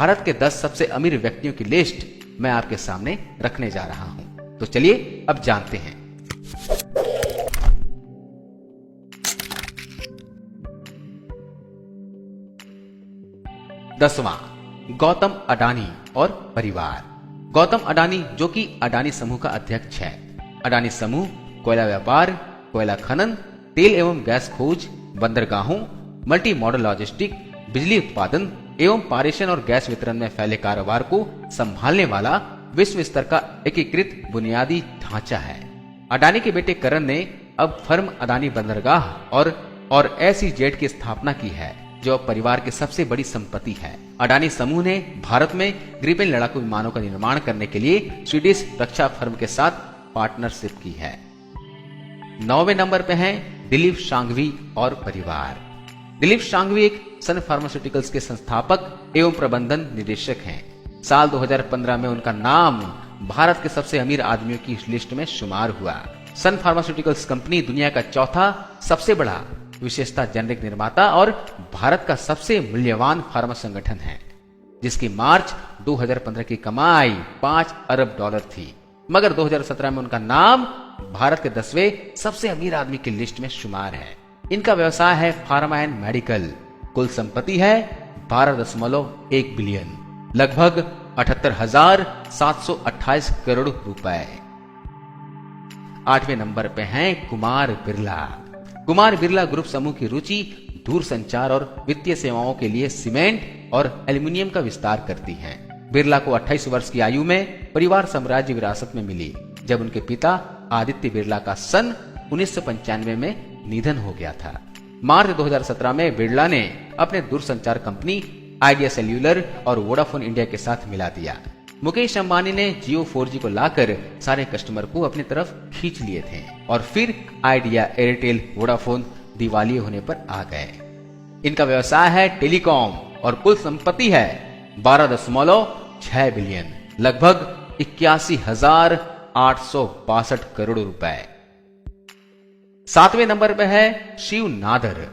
भारत के 10 सबसे अमीर व्यक्तियों की लिस्ट मैं आपके सामने रखने जा रहा हूं। तो चलिए अब जानते हैं। 10वां, गौतम अडानी और परिवार। गौतम अडानी जो कि अडानी समूह का अध्यक्ष है। अडानी समूह कोयला व्यापार, कोयला खनन, तेल एवं गैस खोज, बंदरगाहों, मल्टी मॉडल लॉजिस्टिक, बिजली उत्पादन एवं पारेषण और गैस वितरण में फैले कारोबार को संभालने वाला विश्व स्तर का एकीकृत बुनियादी ढांचा है। अडानी के बेटे करण ने अब फर्म अडानी बंदरगाह और SEZ की स्थापना की है, जो परिवार की सबसे बड़ी संपत्ति है। अडानी समूह ने भारत में ग्रिपेन लड़ाकू विमानों का निर्माण करने के लिए स्वीडिश रक्षा फर्म के साथ पार्टनरशिप की है। 9वें नंबर पे हैं दिलीप शांघवी और परिवार। दिलीप शांघवी एक सन फार्मास्यूटिकल्स के संस्थापक एवं प्रबंधन निदेशक हैं। साल 2015 में उनका नाम भारत के सबसे अमीर आदमियों की लिस्ट में शुमार हुआ। सन फार्मास्यूटिकल्स कंपनी दुनिया का चौथा सबसे बड़ा विशेषता जेनरिक निर्माता और भारत का सबसे मूल्यवान फार्मा संगठन है, जिसकी मार्च 2015 की कमाई $5 अरब थी। मगर 2017 में उनका नाम भारत के 10वें सबसे अमीर आदमी की लिस्ट में शुमार है। इनका व्यवसाय है फार्मा एंड मेडिकल। कुल संपत्ति है 12.1 बिलियन, लगभग 78,728 करोड़ रुपए। 8वें नंबर पे हैं कुमार बिरला। कुमार बिरला ग्रुप समूह की रुचि दूरसंचार और वित्तीय सेवाओं के लिए सीमेंट और एल्यूमिनियम का विस्तार करती है। बिरला को 28 वर्ष की आयु में परिवार साम्राज्य विरासत में मिली, जब उनके पिता आदित्य बिरला का सन 1995 में निधन हो गया था। मार्च 2017 में बिरला ने अपने दूरसंचार कंपनी आइडिया सेल्यूलर और वोडाफोन इंडिया के साथ मिला दिया। मुकेश अंबानी ने जियो 4G को लाकर सारे कस्टमर को अपनी तरफ खींच लिए थे और फिर आइडिया, एयरटेल, वोडाफोन दिवालिये होने पर आ गए। इनका व्यवसाय है टेलीकॉम और कुल संपत्ति है 12.6 बिलियन, लगभग 81,862 करोड़ रुपए। 7वें नंबर पर है शिव नादर।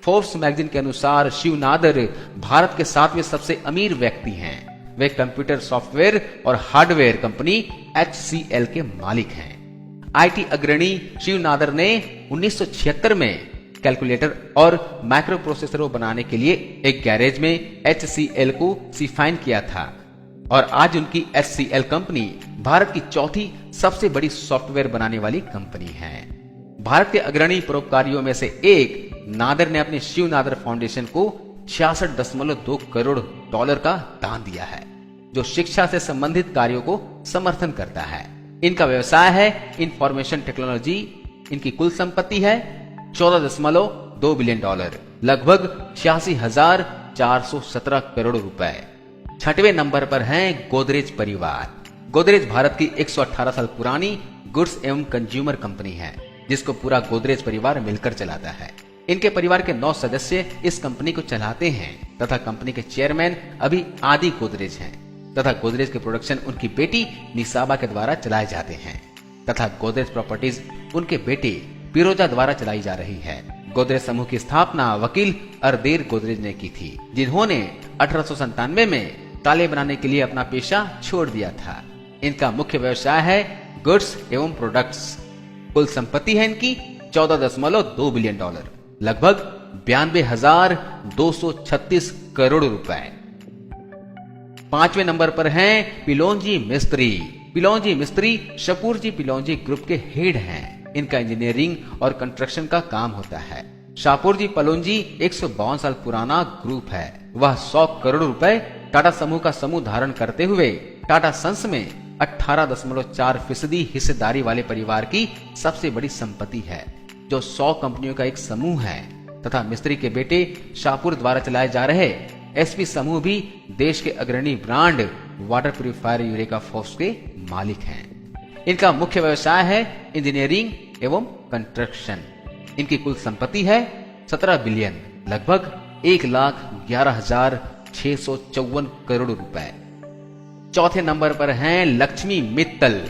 फोर्ब्स मैगजीन के अनुसार शिव नादर भारत के 7वें सबसे अमीर व्यक्ति हैं। वे कंप्यूटर सॉफ्टवेयर और हार्डवेयर कंपनी HCL के मालिक हैं। IT अग्रणी शिव नादर ने 1976 में कैलकुलेटर और माइक्रो प्रोसेसरों बनाने के लिए एक गैरेज में HCL को सिफाइन किया था और आज उनकी HCL कंपनी भारत की चौथी सबसे बड़ी सॉफ्टवेयर बनाने वाली कंपनी है। भारत के अग्रणी परोपकारियों में से एक नादर ने अपने शिव नादर फाउंडेशन को 66.2 करोड़ डॉलर का दान दिया है, जो शिक्षा से संबंधित कार्यों को समर्थन करता है। इनका व्यवसाय है इंफॉर्मेशन टेक्नोलॉजी। इनकी कुल संपत्ति है 14.2 बिलियन डॉलर, लगभग 86,417 करोड़ रुपए। 6वें नंबर पर हैं गोदरेज परिवार। गोदरेज भारत की 118 साल पुरानी गुड्स एवं कंज्यूमर कंपनी है, जिसको पूरा गोदरेज परिवार मिलकर चलाता है। इनके परिवार के 9 सदस्य इस कंपनी को चलाते हैं तथा कंपनी के चेयरमैन अभी आदि गोदरेज हैं तथा गोदरेज के प्रोडक्शन उनकी बेटी निसाबा के द्वारा चलाए जाते हैं तथा गोदरेज प्रॉपर्टीज उनके बेटे पिरोजा द्वारा चलाई जा रही है। गोदरेज समूह की स्थापना वकील अरदेर गोदरेज ने की थी, जिन्होंने 1897 में ताले बनाने के लिए अपना पेशा छोड़ दिया था। इनका मुख्य व्यवसाय है गुड्स एवं प्रोडक्ट्स। कुल संपत्ति है इनकी 14.2 बिलियन डॉलर, लगभग 92,236 करोड़ रुपए। 5वें नंबर पर हैं पिलोंजी मिस्त्री। पिलोंजी मिस्त्री शपूरजी पिलोंजी ग्रुप के हेड हैं। इनका इंजीनियरिंग और कंस्ट्रक्शन का काम होता है। शाहपुरजी पलोंजी 152 साल पुराना ग्रुप है। वह 100 करोड़ रुपए टाटा समूह का समूह धारण करते हुए टाटा सन्स में 18.4% हिस्सेदारी वाले परिवार की सबसे बड़ी संपत्ति है, जो 100 कंपनियों का एक समूह है तथा मिस्त्री के बेटे शाहपुर द्वारा चलाए जा रहे SP समूह भी देश के अग्रणी brand water purifier eureka Forbes के मालिक हैं। इनका मुख्य व्यवसाय है इंजीनियरिंग एवं कंस्ट्रक्शन। इनकी कुल संपत्ति है 17 बिलियन, लगभग 1,11,654 करोड़ रुपए। चौथे नंबर पर हैं लक्ष्मी मित्तल।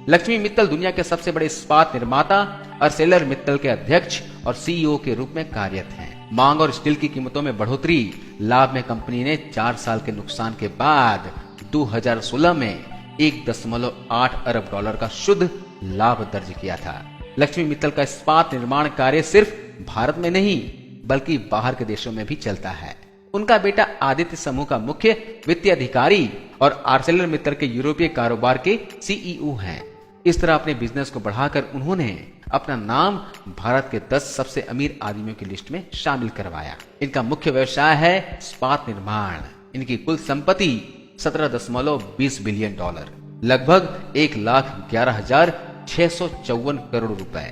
लक्ष्मी मित्तल दुनिया के सबसे बड़े इस्पात निर्माता ArcelorMittal के अध्यक्ष और CEO के रूप में कार्यरत हैं। मांग और स्टील की कीमतों में बढ़ोतरी, लाभ में कंपनी ने 4 साल के नुकसान के बाद 2016 में 1.8 अरब डॉलर का शुद्ध लाभ दर्ज किया था। लक्ष्मी मित्तल का इस्पात निर्माण कार्य सिर्फ भारत में नहीं बल्कि बाहर के देशों में भी चलता है। उनका बेटा आदित्य समूह का मुख्य वित्तीय अधिकारी और आर्सेलर मित्तल के यूरोपीय कारोबार के सीईओ हैं। इस तरह अपने बिजनेस को बढ़ाकर उन्होंने अपना नाम भारत के 10 सबसे अमीर आदमियों की लिस्ट में शामिल करवाया। इनका मुख्य व्यवसाय है इस्पात निर्माण। इनकी कुल संपत्ति 17.20 बिलियन डॉलर, लगभग 1,11,654 करोड़ रुपए।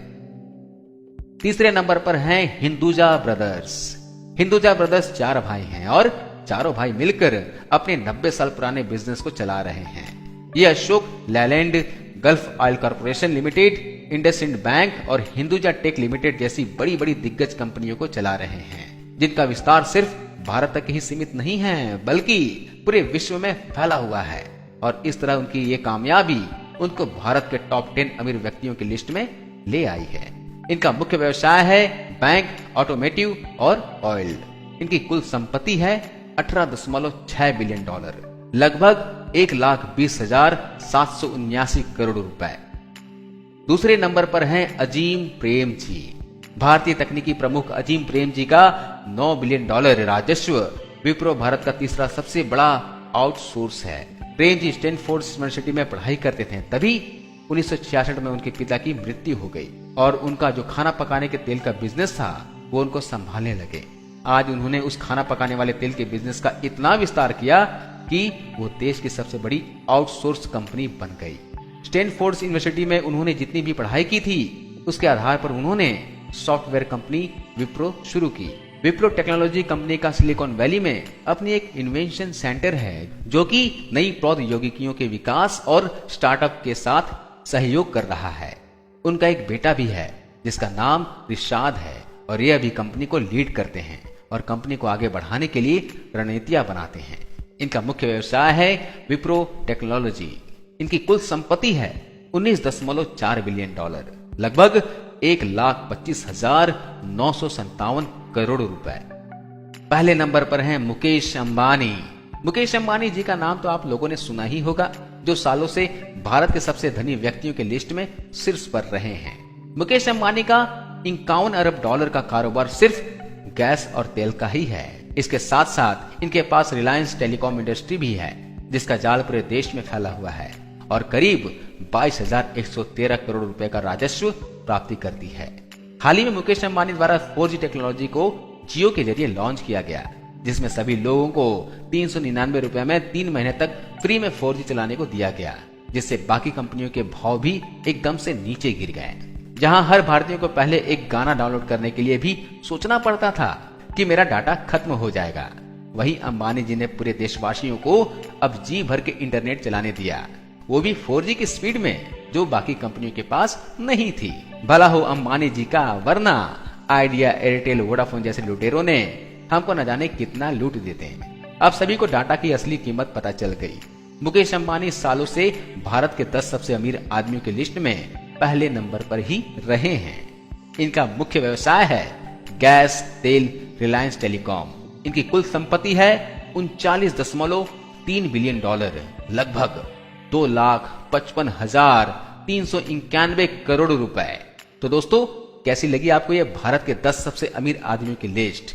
तीसरे नंबर पर हैं हिंदुजा ब्रदर्स। हिंदुजा ब्रदर्स 4 भाई हैं और चारों भाई मिलकर अपने 90 साल पुराने बिजनेस को चला रहे हैं। ये Ashok Leyland, Gulf Oil Corporation Limited, IndusInd bank और हिंदुजा टेक लिमिटेड जैसी बड़ी बड़ी दिग्गज कंपनियों को चला रहे हैं, जिनका विस्तार सिर्फ भारत तक ही सीमित नहीं है बल्कि पूरे विश्व में फैला हुआ है। और इस तरह उनकी ये कामयाबी उनको भारत के टॉप 10 अमीर व्यक्तियों की लिस्ट में ले आई है। इनका मुख्य व्यवसाय है बैंक, ऑटोमेटिव और ऑयल। इनकी कुल संपत्ति है 18.6 बिलियन डॉलर, लगभग 1,20,779 करोड़ रुपए। दूसरे नंबर पर हैं अजीम प्रेम जी। भारतीय तकनीकी प्रमुख अजीम प्रेम जी का 9 बिलियन डॉलर राजस्व विप्रो भारत का तीसरा सबसे बड़ा आउटसोर्स है। प्रेम जी स्टैनफोर्ड यूनिवर्सिटी में पढ़ाई करते थे, तभी 1966 में उनके पिता की मृत्यु हो गई और उनका जो खाना पकाने के तेल का बिजनेस था वो उनको संभालने लगे। आज उन्होंने उस खाना पकाने वाले तेल के बिजनेस का इतना विस्तार किया कि वो देश की सबसे बड़ी आउटसोर्स कंपनी बन गई। स्टैनफोर्ड यूनिवर्सिटी में उन्होंने जितनी भी पढ़ाई की थी उसके आधार पर उन्होंने सॉफ्टवेयर कंपनी विप्रो शुरू की। विप्रो टेक्नोलॉजी कंपनी का सिलिकॉन वैली में अपनी एक इन्वेंशन सेंटर है जो कि नई प्रौद्योगिकियों के विकास और स्टार्टअप के साथ सहयोग कर रहा है। उनका एक बेटा भी है जिसका नाम रिशाद है और ये अभी कंपनी को लीड करते हैं और कंपनी को आगे बढ़ाने के लिए रणनीतियां बनाते हैं। इनका मुख्य व्यवसाय है विप्रो टेक्नोलॉजी। इनकी कुल संपत्ति है 19.4 बिलियन डॉलर, लगभग 1,25,957 करोड़ रुपए। पहले नंबर पर हैं मुकेश अंबानी। मुकेश अंबानी जी का नाम तो आप लोगों ने सुना ही होगा, जो सालों से भारत के सबसे धनी व्यक्तियों के लिस्ट में शीर्ष पर रहे हैं। मुकेश अंबानी का 51 अरब डॉलर का कारोबार सिर्फ गैस और तेल का ही है। इसके साथ साथ इनके पास रिलायंस टेलीकॉम इंडस्ट्री भी है जिसका जाल पूरे देश में फैला हुआ है और करीब 22,113 करोड़ रुपए का राजस्व प्राप्ति करती है। हाल ही में मुकेश अंबानी द्वारा 4G टेक्नोलॉजी को जियो के जरिए लॉन्च किया गया, जिसमें सभी लोगों को 399 रुपए में 3 महीने तक फ्री में 4G चलाने को दिया गया, जिससे बाकी कंपनियों के भाव भी एकदम से नीचे गिर गए। जहां हर भारतीय को पहले एक गाना डाउनलोड करने के लिए भी सोचना पड़ता था कि मेरा डाटा खत्म हो जाएगा, वहीं अंबानी जी ने पूरे देशवासियों को अब जी भर के इंटरनेट चलाने दिया, वो भी 4G की स्पीड में, जो बाकी कंपनियों के पास नहीं थी। भला हो अंबानी जी का, वरना आइडिया, एयरटेल, वोडाफोन जैसे लुटेरों ने हमको न जाने कितना लूट देते हैं। अब सभी को डाटा की असली कीमत पता चल गई। मुकेश अंबानी सालों से भारत के 10 सबसे अमीर आदमियों की लिस्ट में पहले नंबर पर ही रहे हैं। इनका मुख्य व्यवसाय है गैस, तेल, रिलायंस टेलीकॉम। इनकी कुल संपत्ति है 39.3 बिलियन डॉलर, लगभग 2,55,391 करोड़ रुपए। तो दोस्तों, कैसी लगी आपको ये भारत के 10 सबसे अमीर आदमियों की लिस्ट?